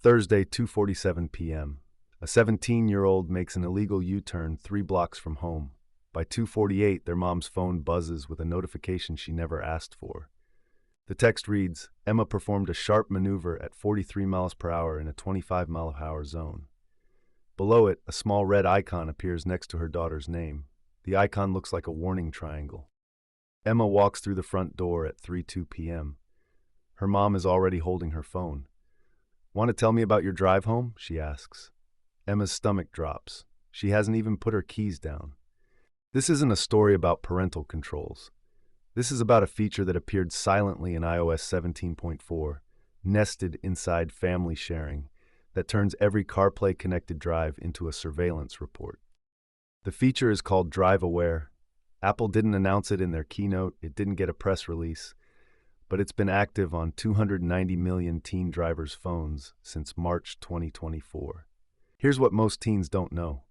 Thursday, 2:47 p.m. A 17-year-old makes an illegal U-turn 3 blocks from home. By 2:48, their mom's phone buzzes with a notification she never asked for. The text reads, Emma performed a sharp maneuver at 43 miles per hour in a 25-mile-per-hour zone. Below it, a small red icon appears next to her daughter's name. The icon looks like a warning triangle. Emma walks through the front door at 3:02 p.m. Her mom is already holding her phone. Want to tell me about your drive home? She asks. Emma's stomach drops. She hasn't even put her keys down. This isn't a story about parental controls. This is about a feature that appeared silently in iOS 17.4, nested inside family sharing, that turns every CarPlay-connected drive into a surveillance report. The feature is called Drive Aware. Apple didn't announce it in their keynote, it didn't get a press release, but it's been active on 290 million teen drivers' phones since March 2024. Here's what most teens don't know.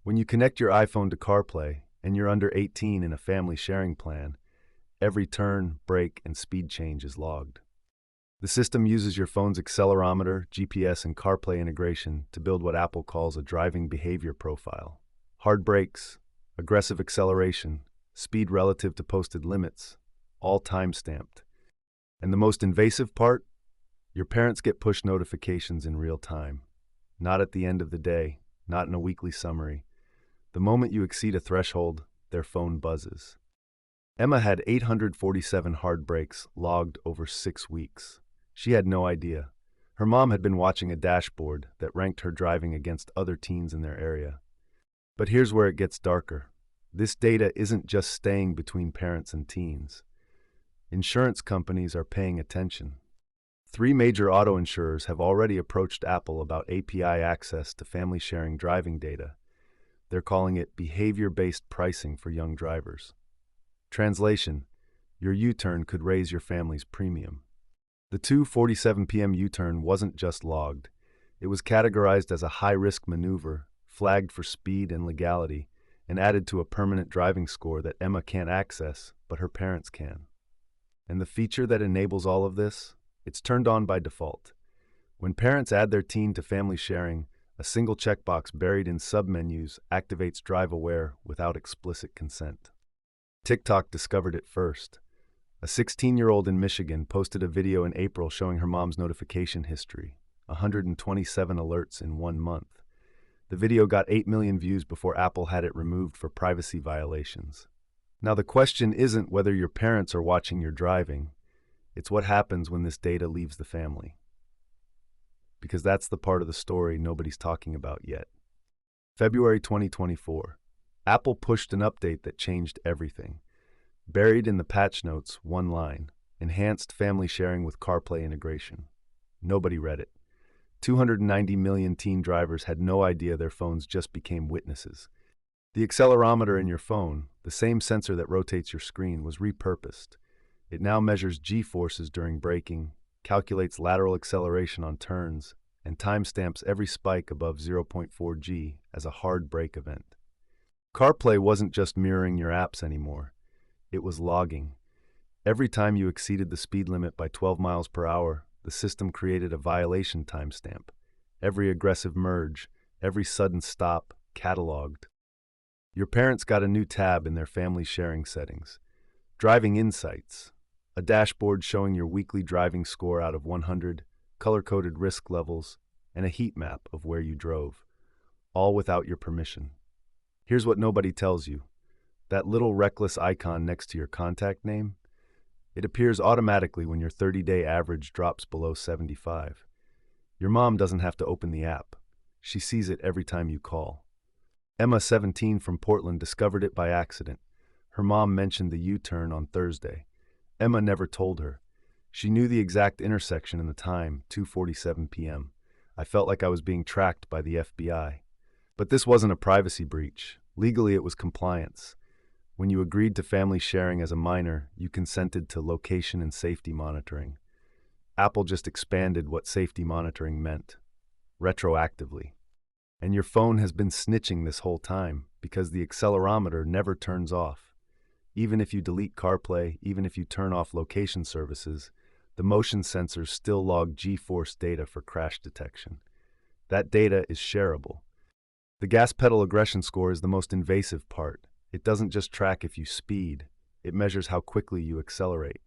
When you connect your iPhone to CarPlay, and you're under 18 in a family sharing plan, every turn, brake, and speed change is logged. The system uses your phone's accelerometer, GPS, and CarPlay integration to build what Apple calls a driving behavior profile. Hard brakes, aggressive acceleration, speed relative to posted limits, all time-stamped. And the most invasive part? Your parents get push notifications in real time. Not at the end of the day, not in a weekly summary. The moment you exceed a threshold, their phone buzzes. Emma had 847 hard brakes logged over 6 weeks. She had no idea. Her mom had been watching a dashboard that ranked her driving against other teens in their area. But here's where it gets darker. This data isn't just staying between parents and teens. Insurance companies are paying attention. 3 major auto insurers have already approached Apple about API access to family-sharing driving data. They're calling it behavior-based pricing for young drivers. Translation: your U-turn could raise your family's premium. The 2:47 p.m. U-turn wasn't just logged. It was categorized as a high-risk maneuver, flagged for speed and legality, and added to a permanent driving score that Emma can't access, but her parents can. And the feature that enables all of this? It's turned on by default. When parents add their teen to family sharing, a single checkbox buried in submenus activates Drive Aware without explicit consent. TikTok discovered it first. A 16-year-old in Michigan posted a video in April showing her mom's notification history, 127 alerts in 1 month. The video got 8 million views before Apple had it removed for privacy violations. Now the question isn't whether your parents are watching your driving, it's what happens when this data leaves the family. Because that's the part of the story nobody's talking about yet. February 2024. Apple pushed an update that changed everything. Buried in the patch notes, one line: enhanced family sharing with CarPlay integration. Nobody read it. 290 million teen drivers had no idea their phones just became witnesses. The accelerometer in your phone, the same sensor that rotates your screen, was repurposed. It now measures G-forces during braking, calculates lateral acceleration on turns, and timestamps every spike above 0.4 G as a hard brake event. CarPlay wasn't just mirroring your apps anymore. It was logging. Every time you exceeded the speed limit by 12 miles per hour, the system created a violation timestamp. Every aggressive merge, every sudden stop, cataloged. Your parents got a new tab in their family sharing settings. Driving Insights, a dashboard showing your weekly driving score out of 100, color-coded risk levels, and a heat map of where you drove, all without your permission. Here's what nobody tells you. That little reckless icon next to your contact name? It appears automatically when your 30-day average drops below 75. Your mom doesn't have to open the app. She sees it every time you call. Emma, 17, from Portland, discovered it by accident. Her mom mentioned the U-turn on Thursday. Emma never told her. She knew the exact intersection and the time, 2:47 p.m. I felt like I was being tracked by the FBI. But this wasn't a privacy breach. Legally, it was compliance. When you agreed to family sharing as a minor, you consented to location and safety monitoring. Apple just expanded what safety monitoring meant, retroactively. And your phone has been snitching this whole time because the accelerometer never turns off. Even if you delete CarPlay, even if you turn off location services, the motion sensors still log G-force data for crash detection. That data is shareable. The gas pedal aggression score is the most invasive part. It doesn't just track if you speed, it measures how quickly you accelerate.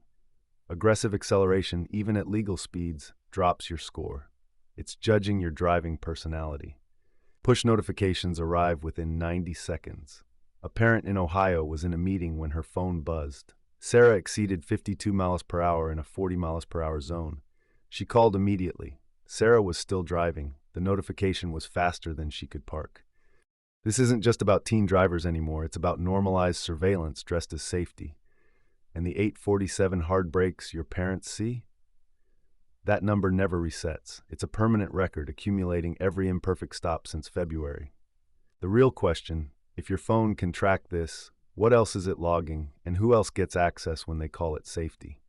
Aggressive acceleration, even at legal speeds, drops your score. It's judging your driving personality. Push notifications arrive within 90 seconds. A parent in Ohio was in a meeting when her phone buzzed. Sarah exceeded 52 miles per hour in a 40 miles per hour zone. She called immediately. Sarah was still driving. The notification was faster than she could park. This isn't just about teen drivers anymore. It's about normalized surveillance dressed as safety. And the 847 hard brakes your parents see? That number never resets. It's a permanent record accumulating every imperfect stop since February. The real question, if your phone can track this, what else is it logging, and who else gets access when they call it safety?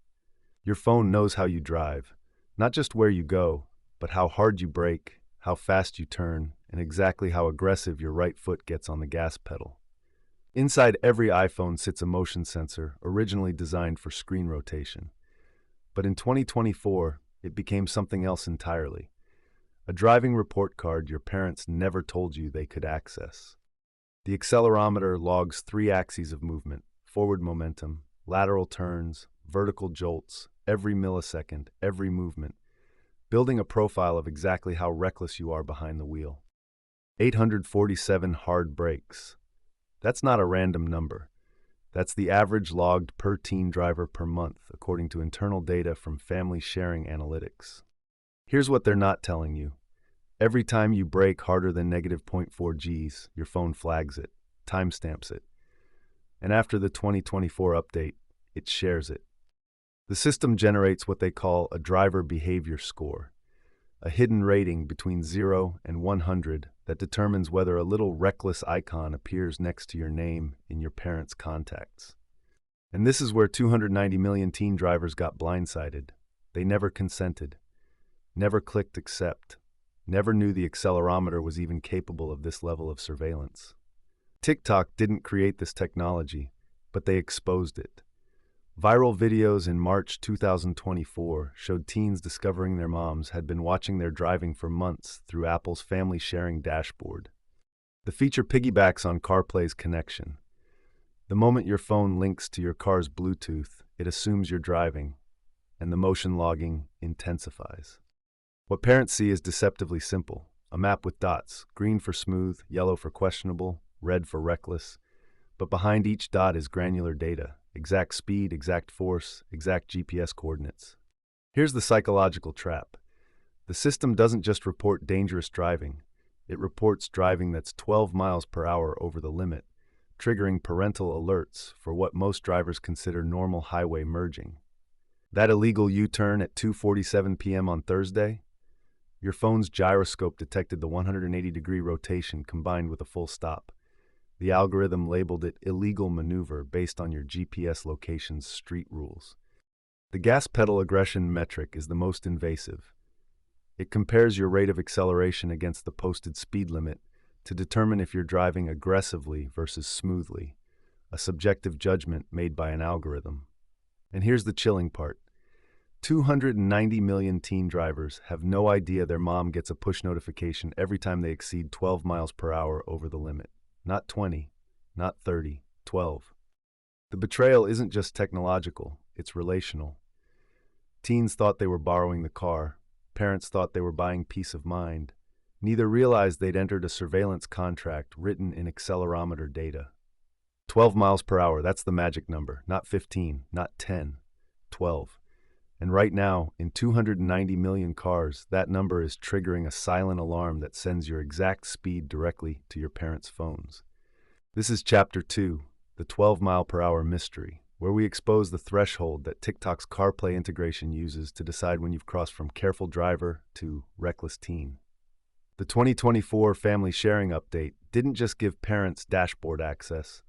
Your phone knows how you drive, not just where you go, but how hard you brake, how fast you turn, and exactly how aggressive your right foot gets on the gas pedal. Inside every iPhone sits a motion sensor, originally designed for screen rotation. But in 2024, it became something else entirely. A driving report card your parents never told you they could access. The accelerometer logs 3 axes of movement: forward momentum, lateral turns, vertical jolts, every millisecond, every movement, building a profile of exactly how reckless you are behind the wheel. 847 hard brakes. That's not a random number. That's the average logged per teen driver per month, according to internal data from Family Sharing Analytics. Here's what they're not telling you. Every time you brake harder than -0.4 Gs, your phone flags it, timestamps it. And after the 2024 update, it shares it. The system generates what they call a driver behavior score, a hidden rating between 0 and 100 that determines whether a little reckless icon appears next to your name in your parents' contacts. And this is where 290 million teen drivers got blindsided. They never consented, never clicked accept, never knew the accelerometer was even capable of this level of surveillance. TikTok didn't create this technology, but they exposed it. Viral videos in March 2024 showed teens discovering their moms had been watching their driving for months through Apple's Family Sharing dashboard. The feature piggybacks on CarPlay's connection. The moment your phone links to your car's Bluetooth, it assumes you're driving, and the motion logging intensifies. What parents see is deceptively simple: a map with dots, green for smooth, yellow for questionable, red for reckless. But behind each dot is granular data: exact speed, exact force, exact GPS coordinates. Here's the psychological trap. The system doesn't just report dangerous driving. It reports driving that's 12 miles per hour over the limit, triggering parental alerts for what most drivers consider normal highway merging. That illegal U-turn at 2:47 p.m. on Thursday? Your phone's gyroscope detected the 180-degree rotation combined with a full stop. The algorithm labeled it illegal maneuver based on your GPS location's street rules. The gas pedal aggression metric is the most invasive. It compares your rate of acceleration against the posted speed limit to determine if you're driving aggressively versus smoothly, a subjective judgment made by an algorithm. And here's the chilling part. 290 million teen drivers have no idea their mom gets a push notification every time they exceed 12 miles per hour over the limit. Not 20, not 30, 12. The betrayal isn't just technological, it's relational. Teens thought they were borrowing the car. Parents thought they were buying peace of mind. Neither realized they'd entered a surveillance contract written in accelerometer data. 12 miles per hour, that's the magic number. Not 15, not 10, 12. And right now, in 290 million cars, that number is triggering a silent alarm that sends your exact speed directly to your parents' phones. This is Chapter 2, the 12-mile-per-hour mystery, where we expose the threshold that TikTok's CarPlay integration uses to decide when you've crossed from careful driver to reckless teen. The 2024 Family Sharing Update didn't just give parents dashboard access.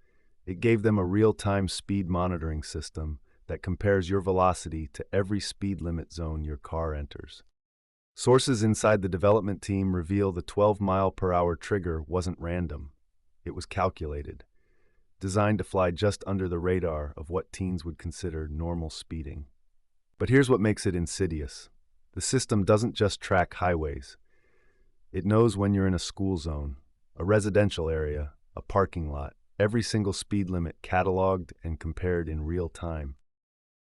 It gave them a real-time speed monitoring system that compares your velocity to every speed limit zone your car enters. Sources inside the development team reveal the 12-mile-per-hour trigger wasn't random. It was calculated, designed to fly just under the radar of what teens would consider normal speeding. But here's what makes it insidious. The system doesn't just track highways. It knows when you're in a school zone, a residential area, a parking lot, every single speed limit cataloged and compared in real time.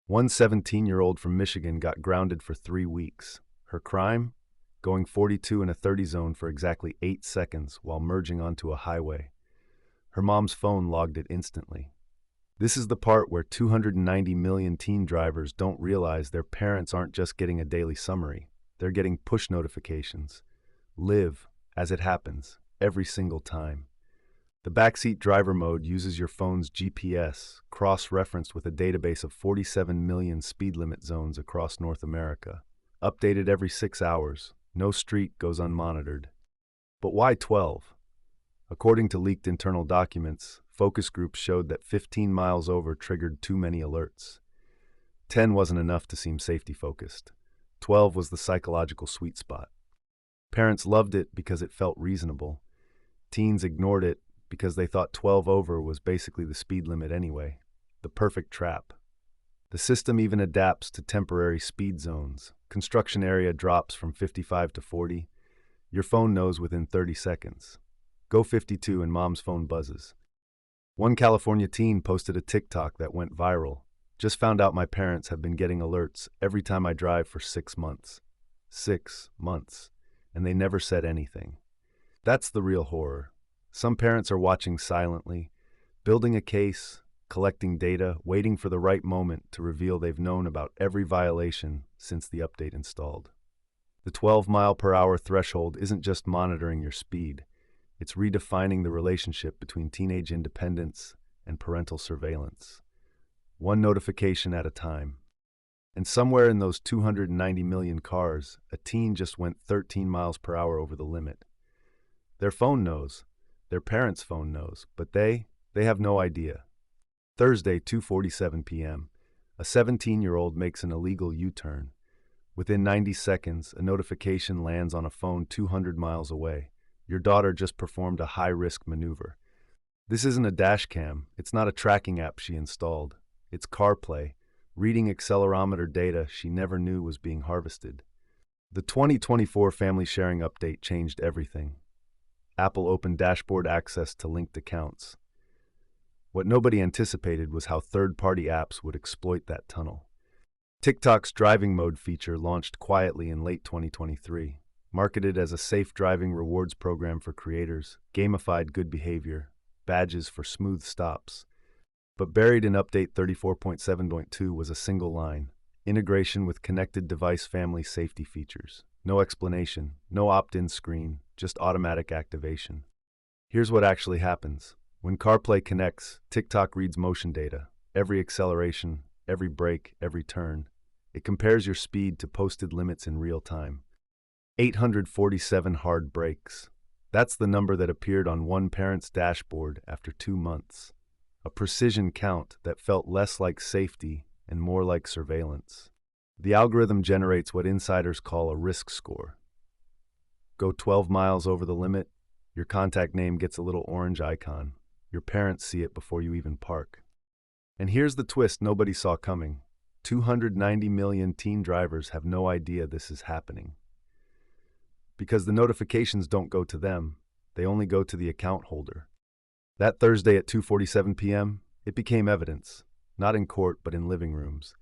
One 17-year-old from Michigan got grounded for 3 weeks. Her crime? Going 42 in a 30 zone for exactly 8 seconds while merging onto a highway. Her mom's phone logged it instantly. This is the part where 290 million teen drivers don't realize their parents aren't just getting a daily summary. They're getting push notifications. Live as it happens, every single time. The backseat driver mode uses your phone's GPS, cross-referenced with a database of 47 million speed limit zones across North America. Updated every 6 hours. No street goes unmonitored. But why 12? According to leaked internal documents, focus groups showed that 15 miles over triggered too many alerts. 10 wasn't enough to seem safety-focused. 12 was the psychological sweet spot. Parents loved it because it felt reasonable. Teens ignored it because they thought 12 over was basically the speed limit anyway. The perfect trap. The system even adapts to temporary speed zones. Construction area drops from 55 to 40. Your phone knows within 30 seconds. Go 52 and mom's phone buzzes. One California teen posted a TikTok that went viral. Just found out my parents have been getting alerts every time I drive for 6 months. 6 months. And they never said anything. That's the real horror. Some parents are watching silently, building a case, collecting data, waiting for the right moment to reveal they've known about every violation since the update installed. The 12-mile-per-hour threshold isn't just monitoring your speed. It's redefining the relationship between teenage independence and parental surveillance. One notification at a time. And somewhere in those 290 million cars, a teen just went 13 miles per hour over the limit. Their phone knows. Their parents' phone knows. But they have no idea. Thursday, 2:47 p.m., a 17-year-old makes an illegal U-turn. Within 90 seconds, a notification lands on a phone 200 miles away. Your daughter just performed a high-risk maneuver. This isn't a dash cam. It's not a tracking app she installed. It's CarPlay, reading accelerometer data she never knew was being harvested. The 2024 family sharing update changed everything. Apple opened dashboard access to linked accounts. What nobody anticipated was how third-party apps would exploit that tunnel. TikTok's driving mode feature launched quietly in late 2023, marketed as a safe driving rewards program for creators, gamified good behavior, badges for smooth stops. But buried in Update 34.7.2 was a single line: integration with connected device family safety features. No explanation, no opt-in screen, just automatic activation. Here's what actually happens. When CarPlay connects, TikTok reads motion data, every acceleration, every brake, every turn. It compares your speed to posted limits in real time. 847 hard brakes. That's the number that appeared on one parent's dashboard after 2 months. A precision count that felt less like safety and more like surveillance. The algorithm generates what insiders call a risk score. Go 12 miles over the limit, your contact name gets a little orange icon. Your parents see it before you even park. And here's the twist nobody saw coming. 290 million teen drivers have no idea this is happening. Because the notifications don't go to them, they only go to the account holder. That Thursday at 2:47 p.m., it became evidence, not in court but in living rooms.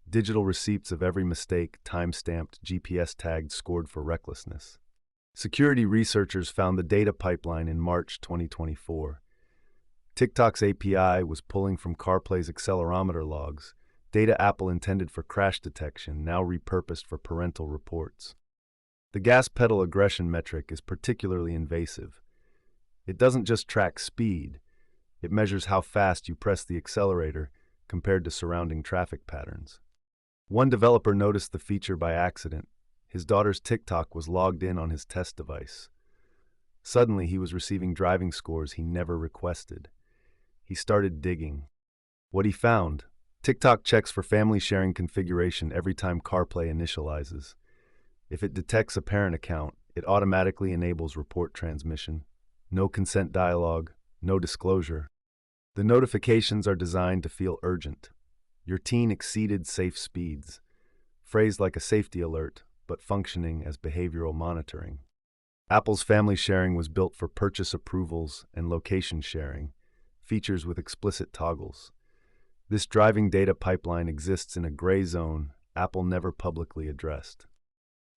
Digital receipts of every mistake, time-stamped, GPS-tagged, scored for recklessness. Security researchers found the data pipeline in March 2024. TikTok's API was pulling from CarPlay's accelerometer logs, data Apple intended for crash detection, now repurposed for parental reports. The gas pedal aggression metric is particularly invasive. It doesn't just track speed, it measures how fast you press the accelerator compared to surrounding traffic patterns. One developer noticed the feature by accident. His daughter's TikTok was logged in on his test device. Suddenly, he was receiving driving scores he never requested. He started digging. What he found: TikTok checks for family sharing configuration every time CarPlay initializes. If it detects a parent account, it automatically enables report transmission. No consent dialogue, no disclosure. The notifications are designed to feel urgent. Your teen exceeded safe speeds. phrased like a safety alert, but functioning as behavioral monitoring. Apple's family sharing was built for purchase approvals and location sharing, features with explicit toggles. This driving data pipeline exists in a gray zone Apple never publicly addressed.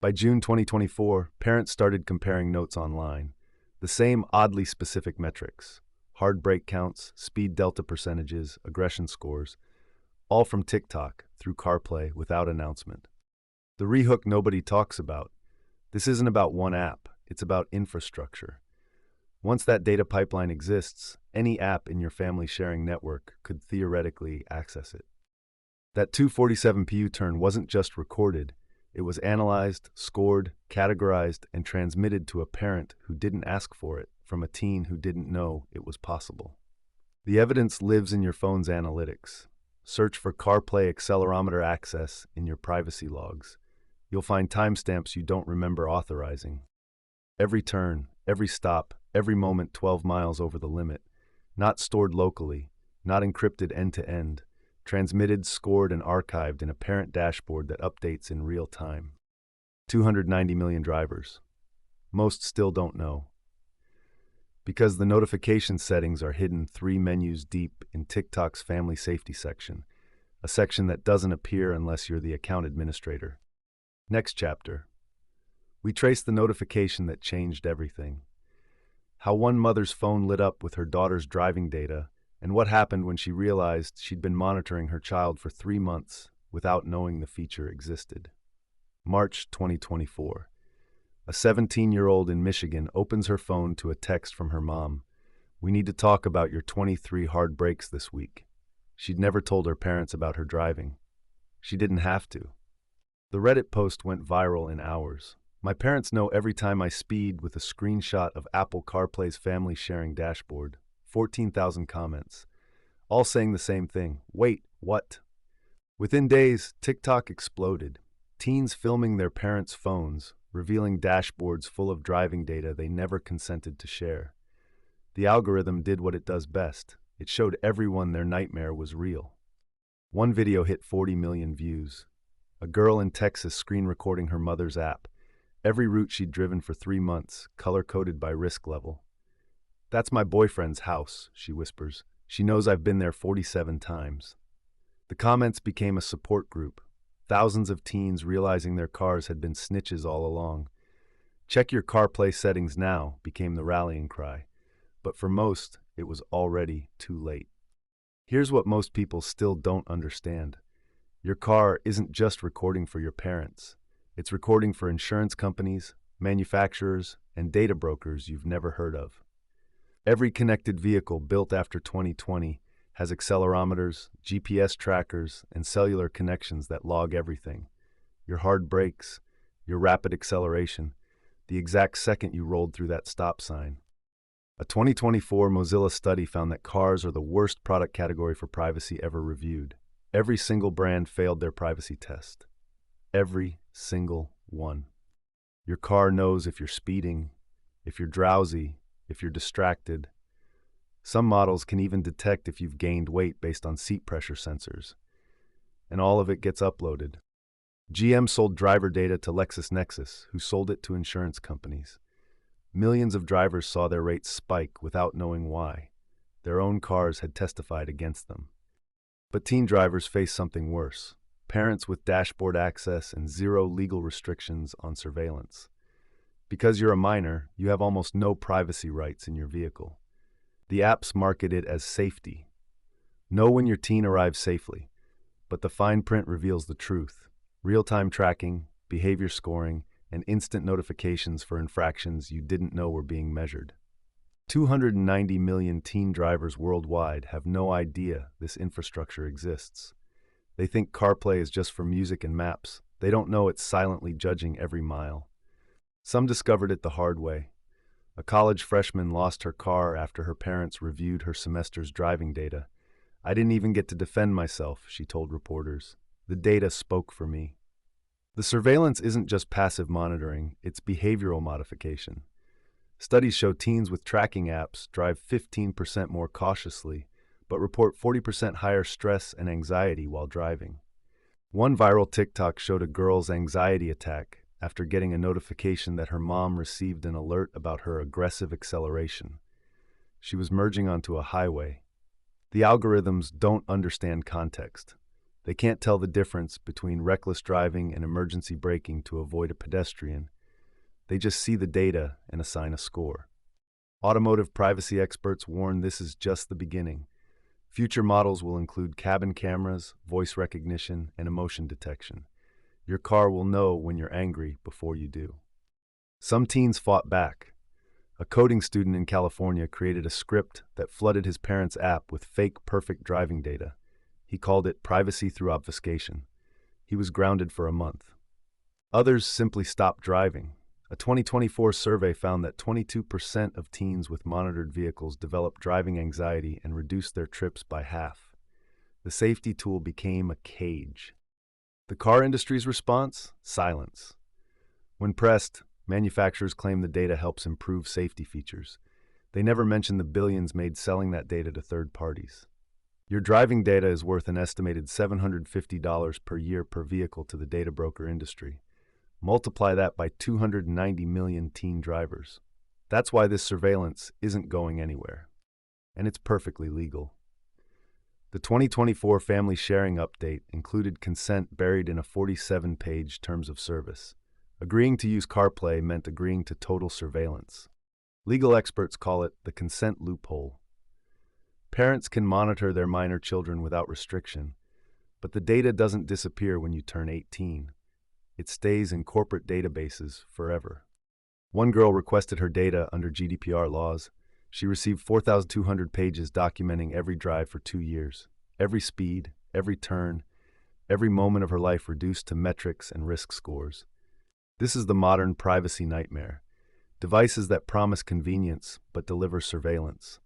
By June 2024, parents started comparing notes online. The same oddly specific metrics: hard brake counts, speed delta percentages, aggression scores, all from TikTok through CarPlay without announcement. The rehook nobody talks about. This isn't about one app, it's about infrastructure. Once that data pipeline exists, any app in your family sharing network could theoretically access it. That 247p U-turn wasn't just recorded, it was analyzed, scored, categorized, and transmitted to a parent who didn't ask for it from a teen who didn't know it was possible. The evidence lives in your phone's analytics. Search for CarPlay accelerometer access in your privacy logs. You'll find timestamps you don't remember authorizing. Every turn, every stop, every moment 12 miles over the limit. Not stored locally, not encrypted end-to-end. Transmitted, scored, and archived in a parent dashboard that updates in real time. 290 million drivers. Most still don't know. Because the notification settings are hidden 3 menus deep in TikTok's family safety section, a section that doesn't appear unless you're the account administrator. Next chapter. We trace the notification that changed everything. How one mother's phone lit up with her daughter's driving data, and what happened when she realized she'd been monitoring her child for 3 months without knowing the feature existed. March 2024. A 17-year-old in Michigan opens her phone to a text from her mom. "We need to talk about your 23 hard brakes this week." She'd never told her parents about her driving. She didn't have to. The Reddit post went viral in hours. "My parents know every time I speed," with a screenshot of Apple CarPlay's family sharing dashboard. 14,000 comments, all saying the same thing. Wait, what? Within days, TikTok exploded. Teens filming their parents' phones, revealing dashboards full of driving data they never consented to share. The algorithm did what it does best. It showed everyone their nightmare was real. One video hit 40 million views. A girl in Texas screen recording her mother's app. Every route she'd driven for 3 months, color-coded by risk level. "That's my boyfriend's house," she whispers. "She knows I've been there 47 times. The comments became a support group. Thousands of teens realizing their cars had been snitches all along. "Check your CarPlay settings now," became the rallying cry. But for most, it was already too late. Here's what most people still don't understand. Your car isn't just recording for your parents. It's recording for insurance companies, manufacturers, and data brokers you've never heard of. Every connected vehicle built after 2020 has accelerometers, GPS trackers, and cellular connections that log everything. Your hard brakes, your rapid acceleration, the exact second you rolled through that stop sign. A 2024 Mozilla study found that cars are the worst product category for privacy ever reviewed. Every single brand failed their privacy test. Every single one. Your car knows if you're speeding, if you're drowsy, if you're distracted. Some models can even detect if you've gained weight based on seat pressure sensors. And all of it gets uploaded. GM sold driver data to LexisNexis, who sold it to insurance companies. Millions of drivers saw their rates spike without knowing why. Their own cars had testified against them. But teen drivers face something worse. Parents with dashboard access and zero legal restrictions on surveillance. Because you're a minor, you have almost no privacy rights in your vehicle. The apps market it as safety. Know when your teen arrives safely, but the fine print reveals the truth. Real-time tracking, behavior scoring, and instant notifications for infractions you didn't know were being measured. 290 million teen drivers worldwide have no idea this infrastructure exists. They think CarPlay is just for music and maps. They don't know it's silently judging every mile. Some discovered it the hard way. A college freshman lost her car after her parents reviewed her semester's driving data. "I didn't even get to defend myself," she told reporters. "The data spoke for me." The surveillance isn't just passive monitoring, it's behavioral modification. Studies show teens with tracking apps drive 15% more cautiously, but report 40% higher stress and anxiety while driving. One viral TikTok showed a girl's anxiety attack after getting a notification that her mom received an alert about her aggressive acceleration. She was merging onto a highway. The algorithms don't understand context. They can't tell the difference between reckless driving and emergency braking to avoid a pedestrian. They just see the data and assign a score. Automotive privacy experts warn this is just the beginning. Future models will include cabin cameras, voice recognition, and emotion detection. Your car will know when you're angry before you do. Some teens fought back. A coding student in California created a script that flooded his parents' app with fake perfect driving data. He called it privacy through obfuscation. He was grounded for a month. Others simply stopped driving. A 2024 survey found that 22% of teens with monitored vehicles developed driving anxiety and reduced their trips by half. The safety tool became a cage. The car industry's response? Silence. When pressed, manufacturers claim the data helps improve safety features. They never mention the billions made selling that data to third parties. Your driving data is worth an estimated $750 per year per vehicle to the data broker industry. Multiply that by 290 million teen drivers. That's why this surveillance isn't going anywhere. And it's perfectly legal. The 2024 Family Sharing Update included consent buried in a 47-page terms of service. Agreeing to use CarPlay meant agreeing to total surveillance. Legal experts call it the consent loophole. Parents can monitor their minor children without restriction, but the data doesn't disappear when you turn 18. It stays in corporate databases forever. One girl requested her data under GDPR laws. She received 4,200 pages documenting every drive for 2 years, every speed, every turn, every moment of her life reduced to metrics and risk scores. This is the modern privacy nightmare. Devices that promise convenience but deliver surveillance.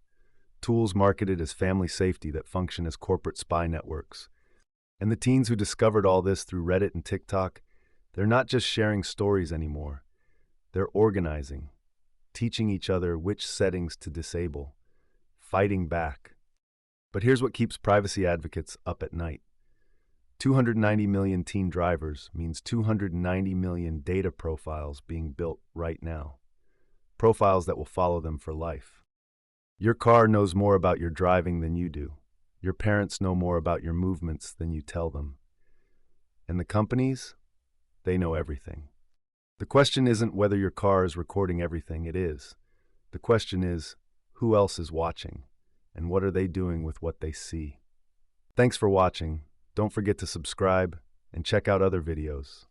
Tools marketed as family safety that function as corporate spy networks. And the teens who discovered all this through Reddit and TikTok, they're not just sharing stories anymore. They're organizing, teaching each other which settings to disable, fighting back. But here's what keeps privacy advocates up at night. 290 million teen drivers means 290 million data profiles being built right now. Profiles that will follow them for life. Your car knows more about your driving than you do. Your parents know more about your movements than you tell them. And the companies? They know everything. The question isn't whether your car is recording everything, it is. The question is, who else is watching? And what are they doing with what they see? Thanks for watching. Don't forget to subscribe and check out other videos.